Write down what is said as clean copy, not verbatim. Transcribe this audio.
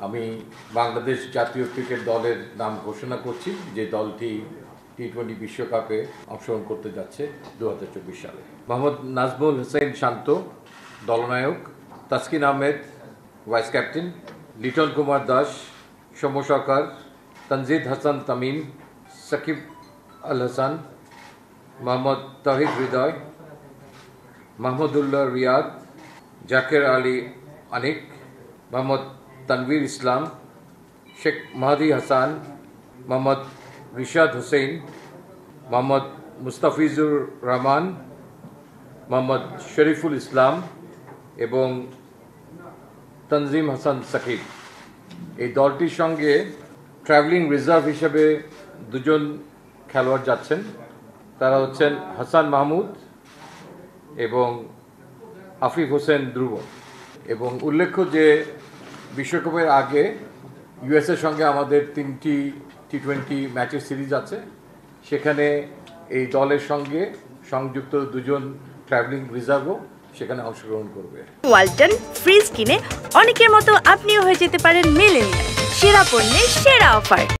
আমি বাংলাদেশ জাতীয় ক্রিকেট দলের নাম ঘোষণা করছি, যে দলটি টি-20 বিশ্বকাপে অংশগ্রহণ করতে যাচ্ছে 2024 সালে। মোহাম্মদ নাজমুল হোসেন শান্ত দলনায়ক, তাসকিন আহমেদ ভাইস ক্যাপ্টেন, লিটন কুমার দাস, সৌম্য সরকার, তানজিদ হাসান তামিম, সাকিব আল হাসান, মোহাম্মদ তাহিদ হৃদয়, মাহমুদুল্লাহ রিয়াদ, জাকের আলী আনিক, মোহাম্মদ তানভীর ইসলাম, শেখ মাহাদি হাসান, মোহাম্মদ রিশাদ হোসেন, মোহাম্মদ মুস্তাফিজুর রহমান, মোহাম্মদ শরীফুল ইসলাম এবং তনজিম হাসান সাকিব। এই দলটির সঙ্গে ট্রাভেলিং রিজার্ভ হিসেবে দুজন খেলোয়াড় যাচ্ছেন। তারা হচ্ছেন হাসান মাহমুদ এবং আফিফ হোসেন ধ্রুব। এবং উল্লেখ্য যে বিশ্বকাপের আগে ইউএসের সঙ্গে আমাদের 3টি টি-20 ম্যাচের সিরিজ আছে, সেখানে এই দলের সঙ্গে সংযুক্ত দুজন ট্রাভেলিং রিজার্ভও সেখানে অংশগ্রহণ করবে। ওয়ালটন ফ্রিজ কিনে অনেকের মতো আপনিও হয়ে যেতে পারেন মিলেনিয়াল। সেরা পণ্যের সেরা অফার।